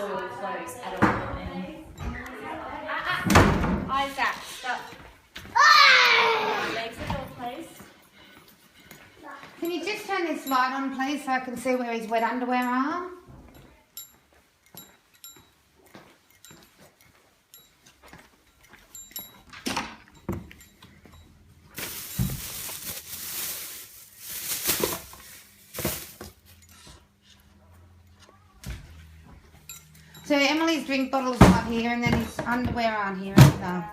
soil clothes at all. Isaac, stop. Legs at all, please. Can you just turn this light on, please, so I can see where his wet underwear are? So Emily's drink bottle's not here, and then his underwear aren't here either.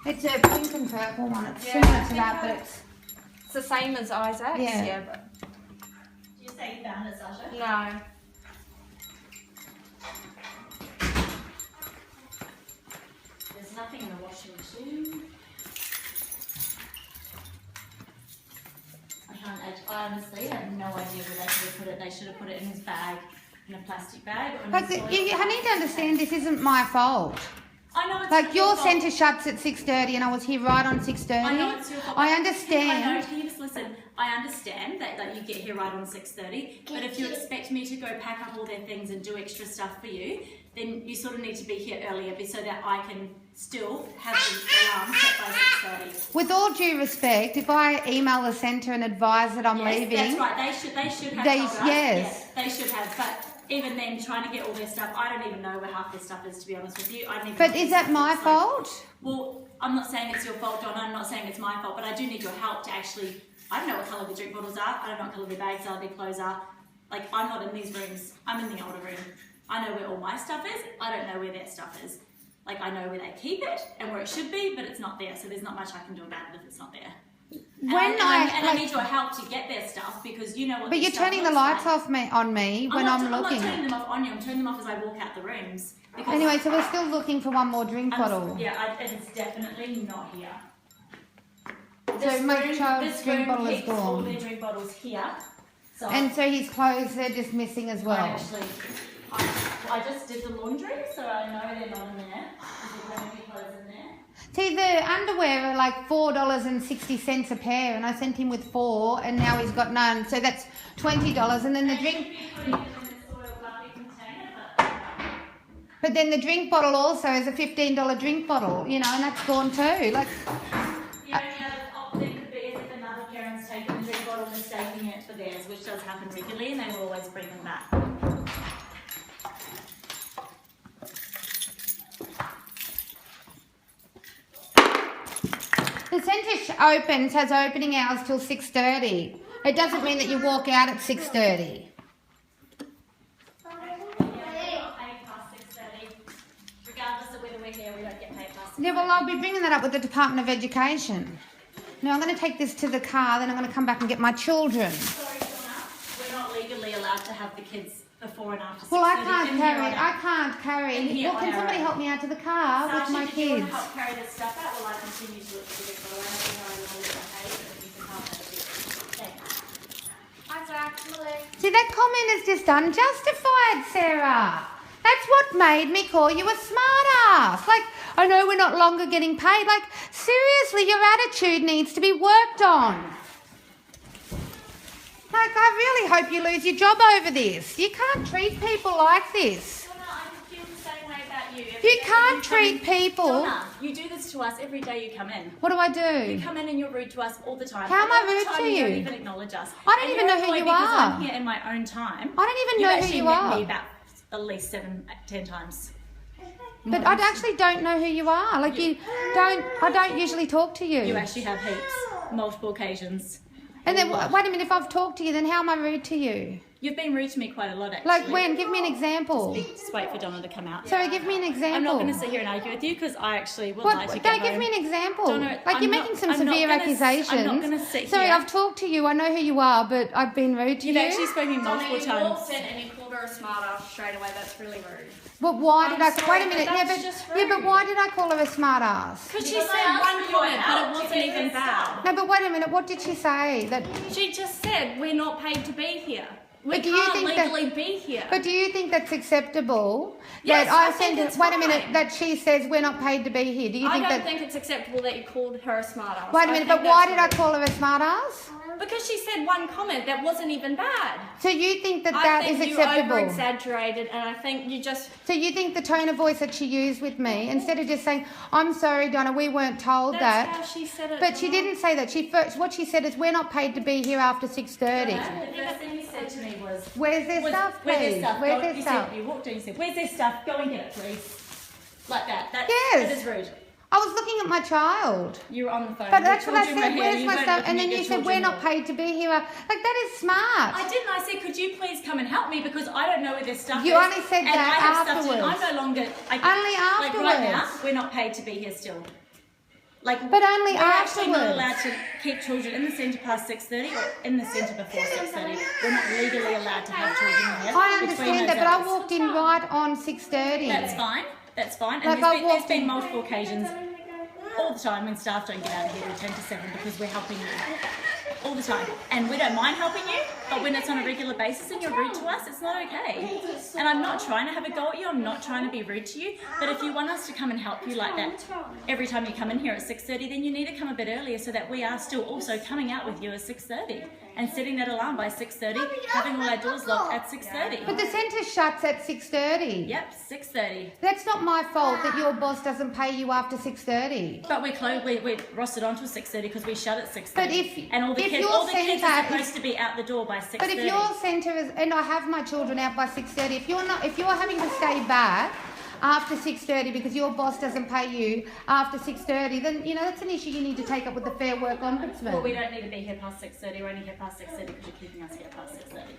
It's a pink and purple one. It's similar to that, but it's the same as Isaac's. Yeah. But... Did you say you found it, Sasha? No. There's nothing in the washing machine. I honestly have no idea where they should have put it. They should have put it in his bag, in a plastic bag. Or I need to understand this isn't my fault. I know it's like your fault. centre shuts at 6:30 and I was here right on 6:30. I know it's your fault. I understand. I know, Teves, listen, I understand that you get here right on 6:30, but if you expect me to go pack up all their things and do extra stuff for you, then you sort of need to be here earlier so that I can still have the alarm set by 6:30. With all due respect, if I email the centre and advise that I'm leaving... That's right, they should have told us. Yes. Yeah, they should have, but even then, trying to get all their stuff, I don't even know where half their stuff is, to be honest with you. But is that my fault? Well, I'm not saying it's your fault, Donna, I'm not saying it's my fault, but I do need your help to actually... I don't know what colour the drink bottles are, I don't know what colour their bags are, their clothes are. Like, I'm not in these rooms, I'm in the older room. I know where all my stuff is, I don't know where their stuff is. Like, I know where they keep it and where it should be, but it's not there, so there's not much I can do about it if it's not there. I need your help to get their stuff because you know what. But you're turning the lights off on me when I'm looking. I'm not turning them off on you. I'm turning them off as I walk out the rooms. Anyway, so we're still looking for one more drink bottle. Yeah, it's definitely not here. So my child's drink bottle is gone. All their drink bottles here. So and so his clothes, they're just missing as well. I just did the laundry, so I know they're not in there. There's plenty of clothes in there. See, the underwear are like $4.60 a pair, and I sent him with 4, and now he's got none. So that's $20, and then the drink. But then the drink bottle also is a $15 drink bottle, you know, and that's gone too. Like. The only other option could be is if another parent's taking the drink bottle and mistaking it for theirs, which does happen regularly, and they will always bring them back. The centre has opening hours till 6:30. It doesn't mean that you walk out at 6:30. Yeah, well, I'll be bringing that up with the Department of Education. Now, I'm going to take this to the car, then I'm going to come back and get my children. Sorry, Donna. We're not legally allowed to have the kids before and after 6:30. Well, I can't carry. Well, can somebody help me out to the car with my kids? kids? Do you want to help carry this stuff out while I continue to look for the bottle? I don't know if you can help us. See, that comment is just unjustified, Sarah. That's what made me call you a smart ass. Like, I know we're not longer getting paid. Like, seriously, your attitude needs to be worked on. Like, I really hope you lose your job over this. You can't treat people like this. Donna, I feel the same way about you. You can't treat people. Donna, you do this to us every day you come in. What do I do? You come in and you're rude to us all the time. How am I rude to you? You don't even acknowledge us. I don't even know who you because are. I'm here in my own time. I don't even know who you are. You've actually met me about at least 10 times. But I actually don't know who you are. Like, I don't usually talk to you. You actually have heaps, multiple occasions. And then, wait a minute, if I've talked to you, then how am I rude to you? You've been rude to me quite a lot, actually. Like when? Give me an example. Just wait for Donna to come out. Sorry, give me an example. I'm not going to sit here and argue with you because I actually would like to get home. Give me an example. Donna, like, you're making some severe accusations. I'm not going to sit here. Sorry, I've talked to you. I know who you are, but I've been rude to you. You've actually spoken multiple times. You walked in and you called her a smart ass straight away. That's really rude. But why did I... sorry, Wait a minute. but But why did I call her a smart ass? Because she said one comment, but it wasn't even bad. No, but wait a minute. What did she say? She just said we're not paid to be here. We But do you can't think legally be here. But do you think that's acceptable? Yes, that I think it's Wait a minute. fine. That she says we're not paid to be here. Do you I think don't that... think it's acceptable that you called her a smart ass. Wait a minute. But why did I call her a smart ass? Because she said one comment that wasn't even bad. So you think that I is think acceptable? you over-exaggerated, and I think you just... So you think the tone of voice that she used with me, instead of just saying, "I'm sorry, Donna, we weren't told That's that," how she said it. but she didn't say that. What she said is, "We're not paid to be here after 6:30." The first thing you said to me was, Where's their stuff, "Where's please? their stuff?" Where's Go- their you stuff? Said, you walked in, you said, "Where's their stuff? Go and get it, please." Like that. Yes. That is rude. I was looking at my child. You were on the phone. But Your that's what I children said, were here, "Where's you my weren't stuff?" looking And at then your you said, children. "We're not paid to be here." Like, that is smart. I didn't. I said, "Could you please come and help me because I don't know where this stuff is." You only said and that I have stuff to do. afterwards. I'm no longer. Only Like right now, afterwards. we're not paid to be here still. Like, But only we're actually not afterwards. allowed to keep children in the centre past 6:30 or in the centre before 6:30. We're not legally allowed to have children here. I between understand those that, but I hours. walked in right on 6:30. That's fine. That's fine. Like, And I there's walked been in- multiple occasions all the time when staff don't get out of here till 10 to 7 because we're helping you. All the time. And we don't mind helping you, but when it's on a regular basis and you're rude to us, it's not okay. And I'm not trying to have a go at you, I'm not trying to be rude to you, but if you want us to come and help you like that every time you come in here at 6:30, then you need to come a bit earlier so that we are still also coming out with you at 6:30 and setting that alarm by 6:30, having all our doors locked at 6:30. But the centre shuts at 6:30. Yep, 6:30. That's not my fault that your boss doesn't pay you after 6:30. But we're closed. We're rostered on till 6:30 because we shut at 6:30. But if- and all the if kids, your all the kids are centre supposed to be out the door by 6:30. But if your centre is, and I have my children out by 6:30, if you're having to stay back after 6:30 because your boss doesn't pay you after 6:30, then that's an issue you need to take up with the Fair Work Ombudsman. Well, we don't need to be here past 6:30. We're only here past 6:30 because you're keeping us here past 6:30.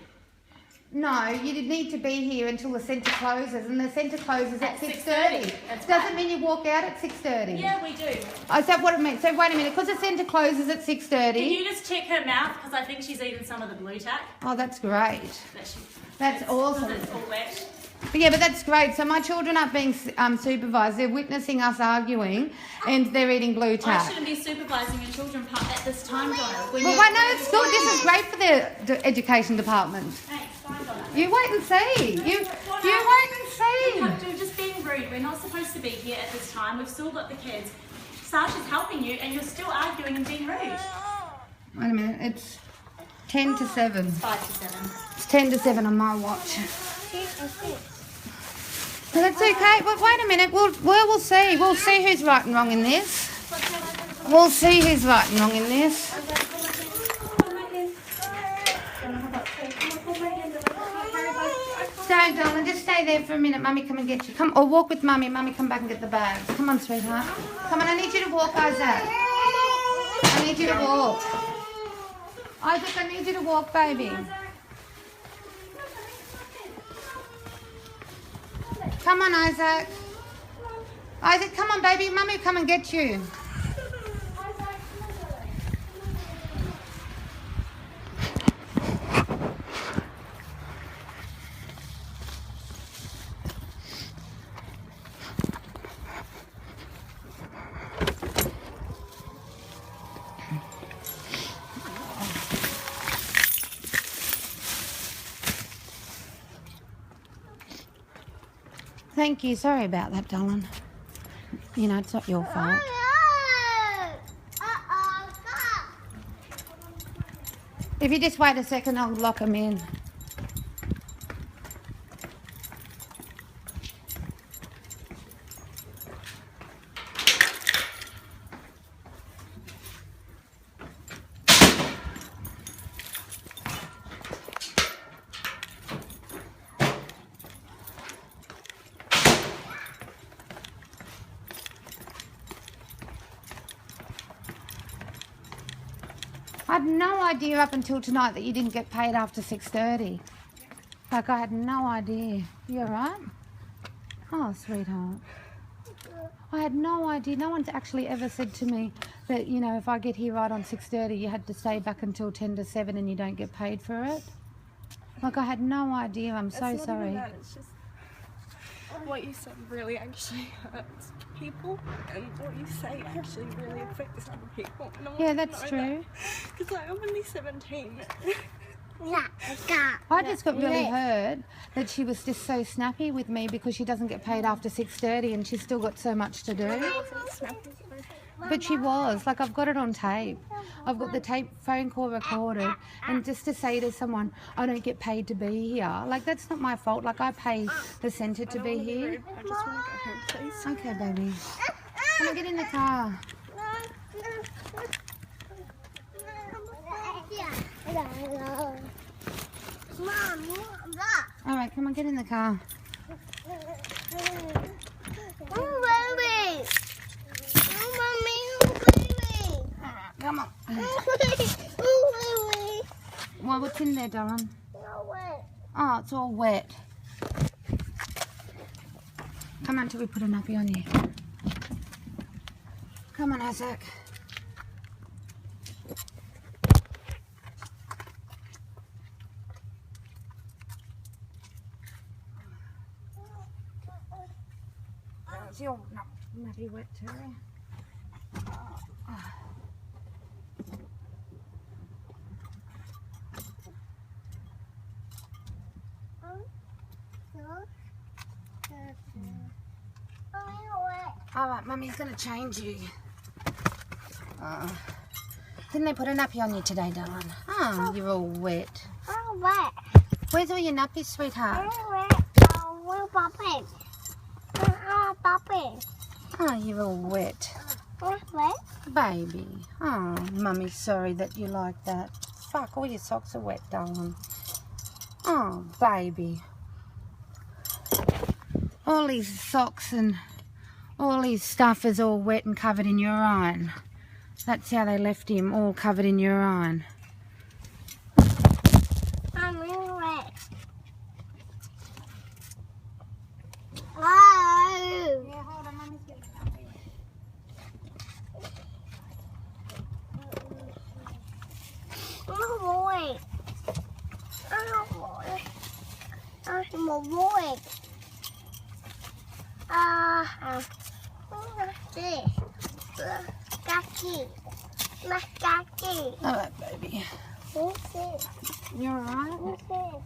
No, you need to be here until the centre closes, and the centre closes at 6:30. That's Doesn't right. mean you walk out at 6:30. Yeah, we do. Oh, is that what it means? So wait a minute, because the centre closes at 6:30. Can you just check her mouth because I think she's eaten some of the blue tack. Oh, that's great. That's Because awesome. it's all wet. But that's great. So my children aren't being supervised. They're witnessing us arguing, and they're eating blue I tack. shouldn't be supervising your children at this time, Donna. Well, I know it's good. This is great for the education department. Thanks, fine, Donna. You wait and see. You wait and see. You're just being rude. We're not supposed to be here at this time. We've still got the kids. Sasha's helping you, and you're still arguing and being rude. Wait a minute. It's 10 to 7. 5 to 7. It's 10 to 7 on my watch. So that's okay. But wait a minute. We'll see. We'll see who's right and wrong in this. We'll see who's right and wrong in this. Don't, darling. Just stay there for a minute. Mummy, come and get you. Come, or walk with Mummy. Mummy, come back and get the bags. Come on, sweetheart. Come on. I need you to walk, Isaac. I need you to walk. Isaac, I need you to walk, baby. Come on, Isaac. Isaac, come on, baby. Mummy will come and get you. Thank you. Sorry about that, darling. It's not your fault. If you just wait a second, I'll lock them in. I had no idea up until tonight that you didn't get paid after 6:30. Like, I had no idea. You alright? Oh, sweetheart. I had no idea. No one's actually ever said to me that, if I get here right on 6:30, you had to stay back until 10 to 7 and you don't get paid for it. Like, I had no idea. I'm so It's not sorry. even that, it's just what you said really actually hurts people, and what you say actually really affects other people. Yeah, that's true. Because I'm only 17. I just got really hurt that she was just so snappy with me because she doesn't get paid after 6:30 and she's still got so much to do. I wasn't snappy. But she was. Like, I've got it on tape. I've got the tape phone call recorded. And just to say to someone, I don't get paid to be here. Like, that's not my fault. Like, I pay the centre to be here. I just want to go home, please. Okay, baby. Come on, get in the car. All right, come on, get in the car. Come on. Well, what's in there, darling? Oh, it's all wet. Come on till we put a nappy on you. Come on, Isaac. Is your nappy wet, Terry? All right, Mummy's going to change you. Didn't they put a nappy on you today, darling? Oh, you're all wet. Where's all your nappies, sweetheart? Oh, you're all wet. Baby. Oh, Mummy's sorry that you like that. Fuck, all your socks are wet, darling. Oh, baby. All these socks and all his stuff is all wet and covered in urine. That's how they left him, all covered in urine. I'm really wet. Oh! Yeah, hold on, Mummy's getting nappy. I'm a boy. I'm a boy. All right, baby. What's it? You all right? What's it?